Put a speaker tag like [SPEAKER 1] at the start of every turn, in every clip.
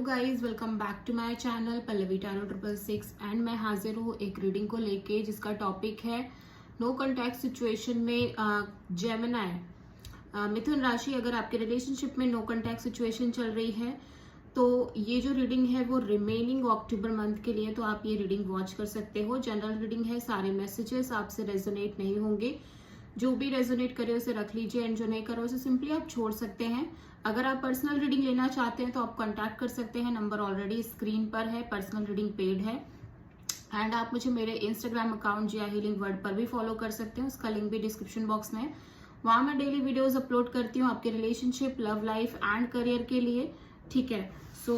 [SPEAKER 1] Guys, welcome back to my channel Pallavi tarot 666 and मैं हाजिर हूँ एक रीडिंग को लेके जिसका टॉपिक है नो कॉन्टैक्ट सिचुएशन में जेमिनी मिथुन राशि। अगर आपके रिलेशनशिप में नो कॉन्टैक्ट सिचुएशन चल रही है तो ये जो रीडिंग है वो रिमेनिंग अक्टूबर मंथ के लिए, तो आप ये रीडिंग वॉच कर सकते हो। जनरल रीडिंग है, सारे मैसेजेस आपसे रेजोनेट नहीं होंगे। जो भी रेजोनेट करे उसे रख लीजिए एंड जो नहीं करे उसे सिंपली आप छोड़ सकते हैं। अगर आप पर्सनल रीडिंग लेना चाहते हैं तो आप कांटेक्ट कर सकते हैं, नंबर ऑलरेडी स्क्रीन पर है। पर्सनल रीडिंग पेड है एंड आप मुझे मेरे इंस्टाग्राम अकाउंट जिया हीलिंग वर्ड पर भी फॉलो कर सकते हैं, उसका लिंक भी डिस्क्रिप्शन बॉक्स में है। वहां मैं डेली वीडियोस अपलोड करती हूँ आपके relationship, love life and career के लिए, ठीक है। सो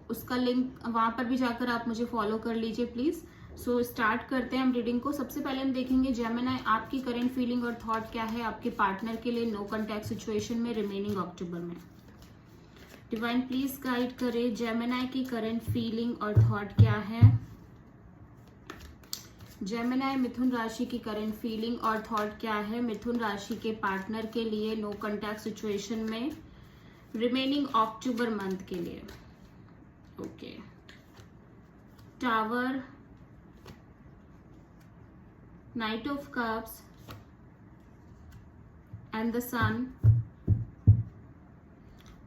[SPEAKER 1] उसका लिंक वहां पर भी जाकर आप मुझे फॉलो कर लीजिए प्लीज। सो स्टार्ट करते हैं हम रीडिंग को। सबसे पहले हम देखेंगे जेमिनी आपकी करंट फीलिंग और थॉट क्या है आपके पार्टनर के लिए नो कॉन्टैक्ट सिचुएशन में रिमेनिंग अक्टूबर में। डिवाइन प्लीज गाइड करे जेमिनी की करंट फीलिंग और थॉट क्या है। जेमिनी मिथुन राशि की करंट फीलिंग और थॉट क्या है मिथुन राशि के पार्टनर के लिए नो कॉन्टैक्ट सिचुएशन में रिमेनिंग अक्टूबर मंथ के लिए। Okay, tower, knight of cups and the sun.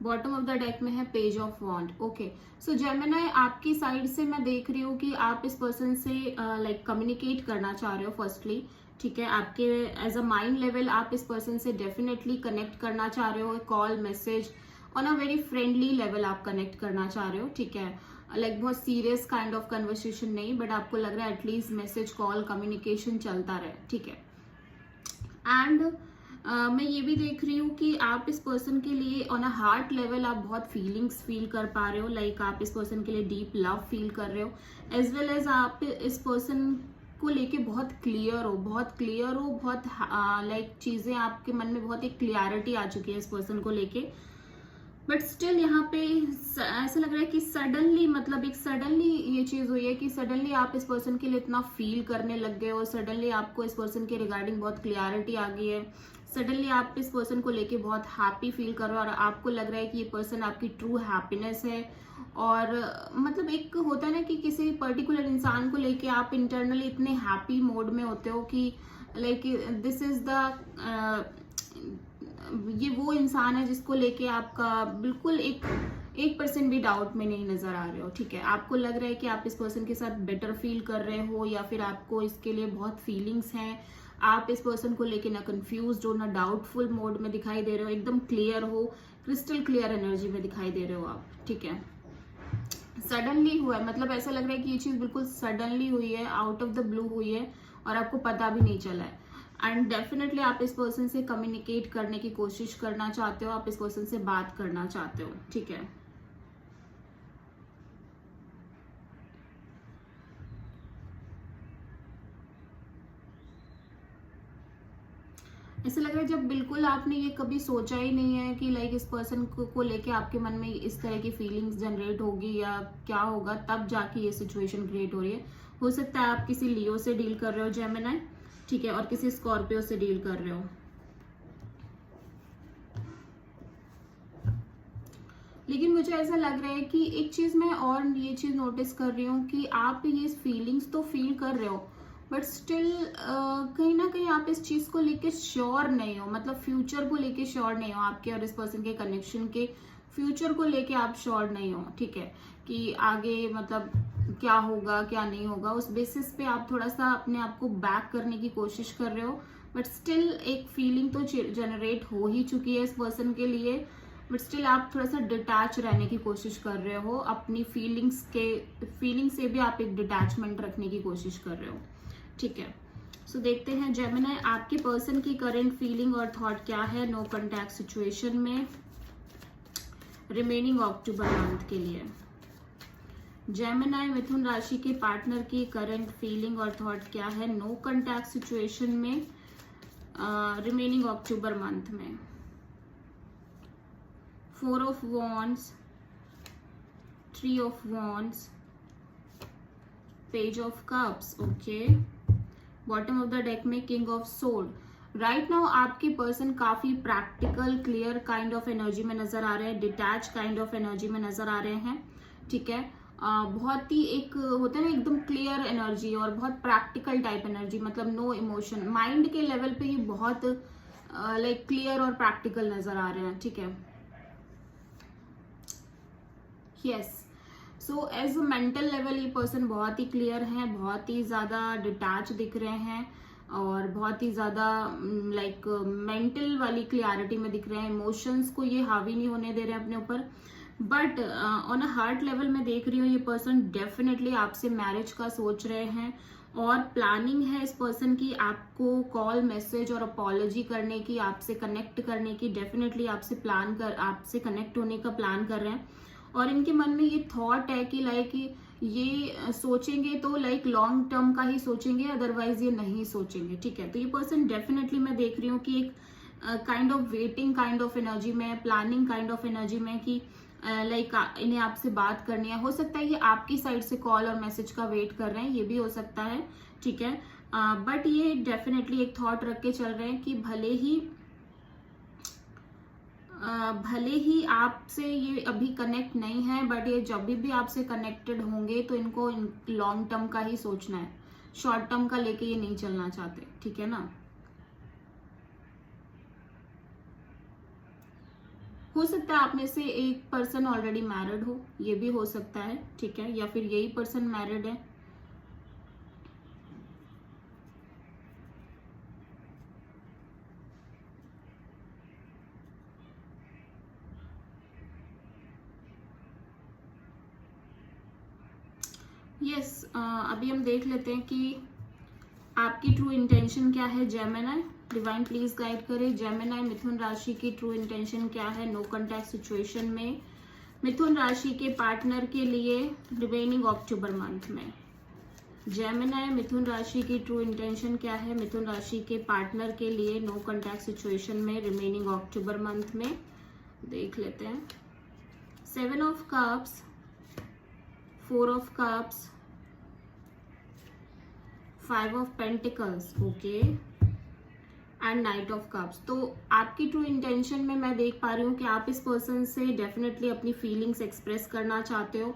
[SPEAKER 1] Bottom of the deck में है page of wand. Okay, so Gemini आपकी साइड से मैं देख रही हूँ कि आप इस पर्सन से लाइक कम्युनिकेट करना चाह रहे हो फर्स्टली, ठीक है। आपके एज अ माइंड लेवल आप इस पर्सन से डेफिनेटली कनेक्ट करना चाह रहे हो। Call, message on a very friendly level आप कनेक्ट करना चाह रहे हो, ठीक है। लाइक बहुत सीरियस काइंड ऑफ कन्वर्सेशन नहीं, बट आपको लग रहा है एटलीस्ट मैसेज, कॉल, कम्युनिकेशन चलता रहे, ठीक है। एंड मैं ये भी देख रही हूँ कि आप इस पर्सन के लिए ऑन अ हार्ट लेवल आप बहुत फीलिंग्स फील कर पा रहे हो। लाइक आप इस पर्सन के लिए डीप लव फील कर रहे हो, एज वेल एज आप इस पर्सन को लेके बहुत क्लियर हो, बहुत लाइक चीजें आपके मन में बहुत एक क्लियरिटी आ चुकी है इस पर्सन को लेके। बट स्टिल यहाँ पे ऐसा लग रहा है कि सडनली, मतलब एक सडनली ये चीज हुई है कि सडनली आप इस पर्सन के लिए इतना फील करने लग गए हो। सडनली आपको इस पर्सन के रिगार्डिंग बहुत क्लियरिटी आ गई है। सडनली आप इस पर्सन को लेके बहुत हैप्पी फील कर रहे हो और आपको लग रहा है कि ये पर्सन आपकी ट्रू हैप्पीनेस है। और मतलब एक होता है ना कि किसी पर्टिकुलर इंसान को लेके आप इंटरनली इतने हैप्पी मोड में होते हो कि लाइक दिस इज द ये वो इंसान है जिसको लेके आपका बिल्कुल 1% भी डाउट में नहीं नजर आ रहे हो, ठीक है। आपको लग रहा है कि आप इस पर्सन के साथ बेटर फील कर रहे हो या फिर आपको इसके लिए बहुत फीलिंग्स हैं। आप इस पर्सन को लेके ना कंफ्यूज हो ना डाउटफुल मोड में दिखाई दे रहे हो, एकदम क्लियर हो, क्रिस्टल क्लियर एनर्जी में दिखाई दे रहे हो आप, ठीक है। सडनली हुआ है, मतलब ऐसा लग रहा है कि ये चीज बिल्कुल सडनली हुई है, आउट ऑफ द ब्लू हुई है और आपको पता भी नहीं चला है। एंड डेफिनेटली आप इस पर्सन से कम्युनिकेट करने की कोशिश करना चाहते हो, आप इस पर्सन से बात करना चाहते हो, ठीक है। ऐसा लग रहा है जब बिल्कुल आपने ये कभी सोचा ही नहीं है कि लाइक इस पर्सन को लेके आपके मन में इस तरह की फीलिंग्स जनरेट होगी या क्या होगा, तब जाके ये सिचुएशन क्रिएट हो रही है। हो सकता है आप किसी लियो से डील कर रहे हो जेमिनी, ठीक है, और किसी स्कॉर्पियो से डील कर रहे हो। लेकिन मुझे ऐसा लग रहा है कि एक चीज मैं और ये चीज नोटिस कर रही हूँ कि आप ये फीलिंग्स तो फील कर रहे हो बट स्टिल कहीं ना कहीं आप इस चीज को लेके श्योर नहीं हो, मतलब फ्यूचर को लेके श्योर नहीं हो। आपके और इस पर्सन के कनेक्शन के फ्यूचर को लेके आप श्योर नहीं हो, ठीक है, कि आगे मतलब क्या होगा क्या नहीं होगा। उस बेसिस पे आप थोड़ा सा अपने आप को बैक करने की कोशिश कर रहे हो, बट स्टिल एक फीलिंग तो जनरेट हो ही चुकी है इस पर्सन के लिए। बट स्टिल आप थोड़ा सा डिटैच रहने की कोशिश कर रहे हो, अपनी फीलिंग से भी आप एक डिटैचमेंट रखने की कोशिश कर रहे हो, ठीक है। सो देखते हैं जेमिनी आपके पर्सन की करंट फीलिंग और थॉट क्या है नो कॉन्टैक्ट सिचुएशन में रिमेनिंग अक्टूबर मंथ के लिए। जेमिनी मिथुन राशि के पार्टनर की करंट फीलिंग और थॉट क्या है नो कॉन्टैक्ट सिचुएशन में रिमेनिंग अक्टूबर मंथ में। 4 of Wands, 3 of Wands, Page of Cups, okay. Bottom of the deck में king of sword. Right now आपके पर्सन काफी practical, clear kind of energy में नजर आ रहे हैं, डिटैच काइंड ऑफ एनर्जी में नजर आ रहे हैं, ठीक है। बहुत ही एक होता है ना एकदम क्लियर एनर्जी और बहुत प्रैक्टिकल टाइप एनर्जी, मतलब नो इमोशन। माइंड के लेवल पे ये बहुत लाइक क्लियर और प्रैक्टिकल नजर आ रहे हैं, ठीक है। Yes, so as a mental level ये पर्सन बहुत ही क्लियर हैं, बहुत ही ज़्यादा डिटैच दिख रहे हैं और बहुत ही ज़्यादा लाइक मेंटल वाली क्लियरिटी में दिख रहे हैं। इमोशंस को ये हावी नहीं होने दे रहे हैं अपने ऊपर। But on a heart level में देख रही हूँ ये पर्सन डेफिनेटली आपसे मैरिज का सोच रहे हैं और प्लानिंग है इस पर्सन की आपको कॉल, मैसेज और अपॉलॉजी करने की, आपसे कनेक्ट करने की। डेफिनेटली आपसे कनेक्ट होने का प्लान कर रहे हैं और इनके मन में ये थॉट है कि लाइक ये सोचेंगे तो लाइक लॉन्ग टर्म का ही सोचेंगे, अदरवाइज ये नहीं सोचेंगे, ठीक है। तो ये पर्सन डेफिनेटली मैं देख रही हूँ कि एक kind of waiting kind of energy में, प्लानिंग काइंड ऑफ एनर्जी में कि लाइक इन्हें आपसे बात करनी है। हो सकता है ये आपकी साइड से कॉल और मैसेज का वेट कर रहे हैं, ये भी हो सकता है, ठीक है। बट ये डेफिनेटली एक थॉट रख के चल रहे हैं कि भले ही आपसे ये अभी कनेक्ट नहीं है, बट ये जब भी आपसे कनेक्टेड होंगे तो इनको लॉन्ग टर्म का ही सोचना है, शॉर्ट टर्म का लेके ये नहीं चलना चाहते, ठीक है ना। हो सकता है आप में से एक पर्सन ऑलरेडी मैरिड हो, ये भी हो सकता है, ठीक है, या फिर यही पर्सन मैरिड है। यस, अभी हम देख लेते हैं कि आपकी ट्रू इंटेंशन क्या है। जेमिनी, डिवाइन प्लीज गाइड करे। जेमिनी, मिथुन राशि की ट्रू इंटेंशन क्या है नो कॉन्टैक्ट सिचुएशन में मिथुन राशि के पार्टनर के लिए रिमेनिंग अक्टूबर मंथ में। जेमिनी, मिथुन राशि की ट्रू इंटेंशन क्या है मिथुन राशि के पार्टनर के लिए नो कॉन्टैक्ट सिचुएशन में रिमेनिंग अक्टूबर मंथ में। देख लेते हैं। 7 of cups, 4 of cups, 5 of pentacles, okay, and night of cups. तो आपकी ट्रू इंटेंशन में मैं देख पा रही हूँ कि आप इस पर्सन से डेफिनेटली अपनी फीलिंग्स एक्सप्रेस करना चाहते हो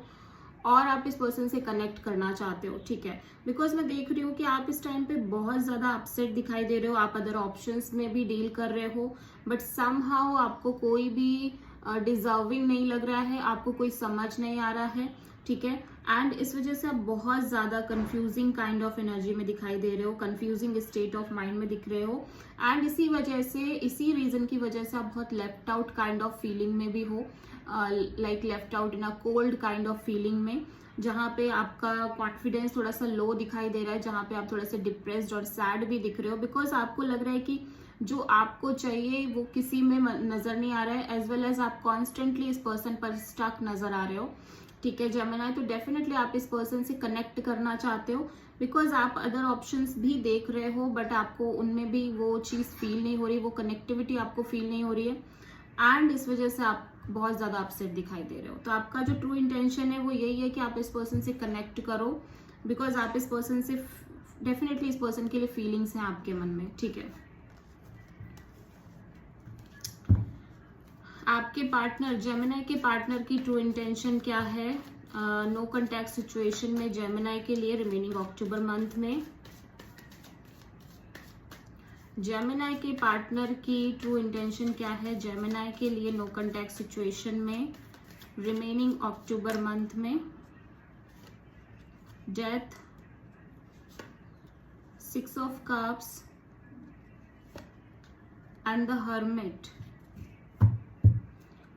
[SPEAKER 1] और आप इस पर्सन से कनेक्ट करना चाहते हो, ठीक है। बिकॉज मैं देख रही हूँ कि आप इस टाइम पे बहुत ज़्यादा अपसेट दिखाई दे रहे हो। आप अदर ऑप्शंस में भी डील कर रहे हो, बट समहाउ आपको कोई भी डिजर्विंग नहीं लग रहा है, आपको कोई समझ नहीं आ रहा है, ठीक है। एंड इस वजह से आप बहुत ज़्यादा कंफ्यूजिंग काइंड ऑफ एनर्जी में दिखाई दे रहे हो, कंफ्यूजिंग स्टेट ऑफ माइंड में दिख रहे हो। एंड इसी वजह से, इसी रीज़न की वजह से आप बहुत left out kind of feeling में भी हो, like left out in a cold kind of feeling में, जहाँ पे आपका कॉन्फिडेंस थोड़ा सा लो दिखाई दे रहा है, जहाँ पे आप थोड़ा सा डिप्रेस्ड और सैड भी दिख रहे हो। बिकॉज आपको लग रहा है कि जो आपको चाहिए वो किसी में नजर नहीं आ रहा है, एज वेल एज आप कॉन्स्टेंटली इस पर्सन पर स्टक नजर आ रहे हो, ठीक है जेमिनी। तो डेफिनेटली आप इस पर्सन से कनेक्ट करना चाहते हो बिकॉज आप अदर ऑप्शंस भी देख रहे हो, बट आपको उनमें भी वो चीज़ फील नहीं हो रही, वो कनेक्टिविटी आपको फील नहीं हो रही है। एंड इस वजह से आप बहुत ज़्यादा अपसेट दिखाई दे रहे हो। तो आपका जो ट्रू इंटेंशन है वो यही है कि आप इस पर्सन से कनेक्ट करो, बिकॉज आप इस पर्सन से डेफिनेटली, इस पर्सन के लिए फीलिंग्स हैं आपके मन में, ठीक है। आपके पार्टनर, जेमिनी के पार्टनर की ट्रू इंटेंशन क्या है नो कॉन्टैक्ट सिचुएशन में जेमिनी के लिए रिमेनिंग अक्टूबर मंथ में। जेमिनी के पार्टनर की ट्रू इंटेंशन क्या है जेमिनी के लिए नो कॉन्टैक्ट सिचुएशन में रिमेनिंग अक्टूबर मंथ में। Death, 6 of cups and the hermit.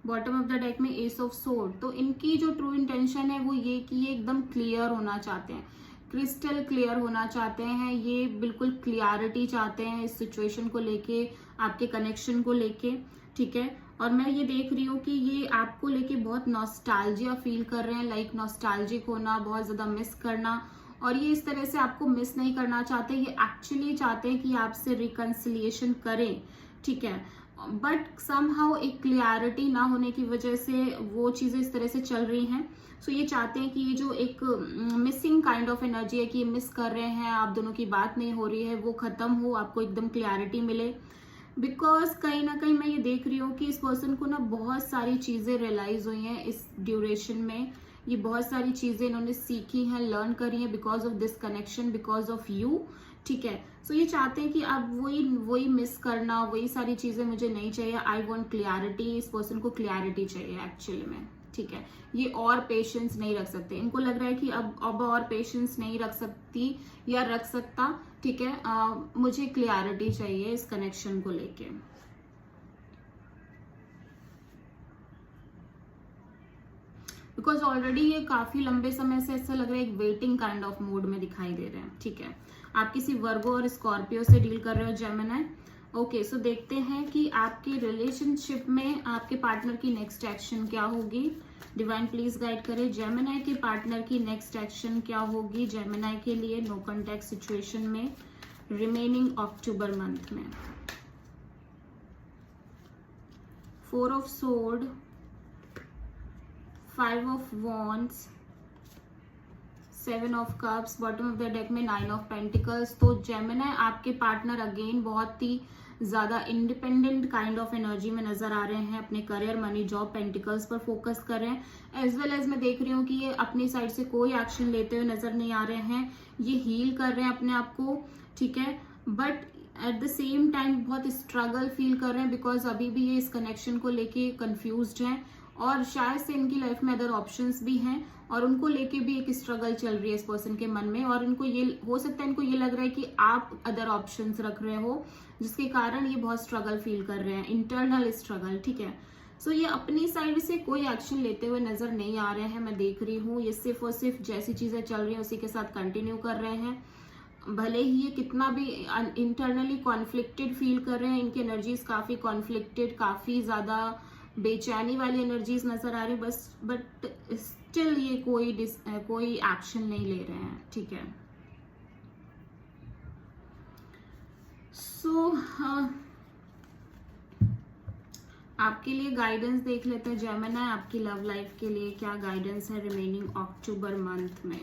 [SPEAKER 1] Bottom of the deck में एस ऑफ सोर्ड। तो इनकी जो ट्रू इंटेंशन है वो ये कि ये एकदम क्लियर होना चाहते हैं, क्रिस्टल क्लियर होना चाहते हैं, ये बिल्कुल क्लियरिटी चाहते हैं इस सिचुएशन को लेके, आपके कनेक्शन को लेके, ठीक है। और मैं ये देख रही हूँ कि ये आपको लेके बहुत नॉस्टैल्जिया फील कर रहे हैं, लाइक नॉस्टैल्जिक होना, बहुत ज़्यादा मिस करना। और ये इस तरह से आपको मिस नहीं करना चाहते, ये एक्चुअली चाहते हैं कि आपसे रिकन्सिलिएशन करें, ठीक है। बट समहाउ एक क्लियरिटी ना होने की वजह से वो चीज़ें इस तरह से चल रही हैं। सो ये चाहते हैं कि ये जो एक मिसिंग काइंड ऑफ एनर्जी है कि ये मिस कर रहे हैं, आप दोनों की बात नहीं हो रही है, वो खत्म हो, आपको एकदम क्लियरिटी मिले। बिकॉज कहीं ना कहीं मैं ये देख रही हूँ कि इस पर्सन को ना बहुत सारी चीज़ें रियलाइज हुई हैं इस ड्यूरेशन में ये बहुत सारी चीजें इन्होंने सीखी हैं, लर्न करी हैं because of this connection, because of you, ठीक है। सो ये चाहते हैं कि अब वही मिस करना, वही सारी चीजें मुझे नहीं चाहिए। आई वॉन्ट क्लियरिटी, इस पर्सन को क्लियरिटी चाहिए एक्चुअली में, ठीक है। ये और पेशेंस नहीं रख सकते, इनको लग रहा है कि अब और पेशेंस नहीं रख सकती या रख सकता, ठीक है। मुझे क्लियरिटी चाहिए इस कनेक्शन को लेके। बिकॉज ऑलरेडी ये काफी लंबे समय से ऐसा लग रहा है एक वेटिंग काइंड ऑफ मूड में दिखाई दे रहे हैं, ठीक है। आप किसी वर्गो और स्कॉर्पियो से डील कर रहे हो जेमिनी। ओके, सो देखते हैं कि आपके रिलेशनशिप में आपके पार्टनर की नेक्स्ट एक्शन क्या होगी। डिवाइन प्लीज गाइड करे जेमिनी के पार्टनर की नेक्स्ट एक्शन क्या होगी जेमिनी के लिए नो कॉन्टैक्ट सिचुएशन में रिमेनिंग अक्टूबर मंथ में। 4 of sword, 5 of wands, 7 of cups, bottom of the deck में 9 ऑफ पेंटिकल्स। तो जेमिनी आपके पार्टनर अगेन बहुत ही ज्यादा इंडिपेंडेंट काइंड ऑफ एनर्जी में नजर आ रहे हैं, अपने करियर, मनी, जॉब, पेंटिकल्स पर फोकस कर रहे हैं। एज वेल एज मैं देख रही हूँ कि ये अपनी साइड से कोई एक्शन लेते हुए नजर नहीं आ रहे हैं, ये हील कर रहे हैं अपने आप को, ठीक है। But at the same time बहुत स्ट्रगल फील कर रहे हैं बिकॉज अभी भी ये इस कनेक्शन को लेके कंफ्यूज्ड हैं और शायद से इनकी लाइफ में अदर ऑप्शंस भी हैं और उनको लेके भी एक स्ट्रगल चल रही है इस पर्सन के मन में। और इनको ये हो सकता है, इनको ये लग रहा है कि आप अदर ऑप्शंस रख रहे हो जिसके कारण ये बहुत स्ट्रगल फील कर रहे हैं, इंटरनल स्ट्रगल, ठीक है। सो ये अपनी साइड से कोई एक्शन लेते हुए नजर नहीं आ रहे हैं, मैं देख रही हूँ। ये सिर्फ और सिर्फ जैसी चीजें चल रही हैं उसी के साथ कंटिन्यू कर रहे हैं। भले ही ये कितना भी इंटरनली कॉन्फ्लिक्टेड फील कर रहे हैं, इनकी एनर्जीज काफी कॉन्फ्लिक्टेड, काफी ज्यादा बेचैनी वाली एनर्जीज नजर आ रही है, बस बट स्टिल ये कोई एक्शन नहीं ले रहे हैं, ठीक है। सो आपके लिए गाइडेंस देख लेते हैं जेमिनी, आपकी लव लाइफ के लिए क्या गाइडेंस है रिमेनिंग अक्टूबर मंथ में।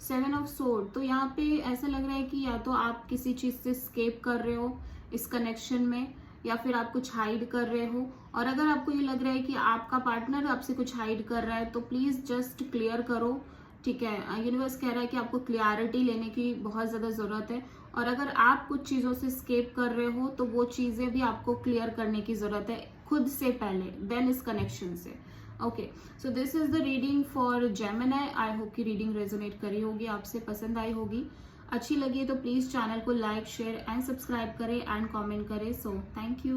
[SPEAKER 1] सेवन ऑफ सोर्ड, तो यहाँ पे ऐसा लग रहा है कि या तो आप किसी चीज से स्केप कर रहे हो इस कनेक्शन में या फिर आप कुछ हाइड कर रहे हो। और अगर आपको ये लग रहा है कि आपका पार्टनर आपसे कुछ हाइड कर रहा है तो प्लीज जस्ट क्लियर करो, ठीक है। यूनिवर्स कह रहा है कि आपको क्लियरिटी लेने की बहुत ज्यादा जरूरत है और अगर आप कुछ चीजों से स्केप कर रहे हो तो वो चीजें भी आपको क्लियर करने की जरूरत है खुद से पहले, देन इस कनेक्शन से। Okay, so this is the reading for Gemini. I hope कि रीडिंग रेजोनेट करी होगी, आपसे पसंद आई होगी। अच्छी लगी तो प्लीज चैनल को लाइक, शेयर एंड सब्सक्राइब करें एंड कमेंट करें। So thank you.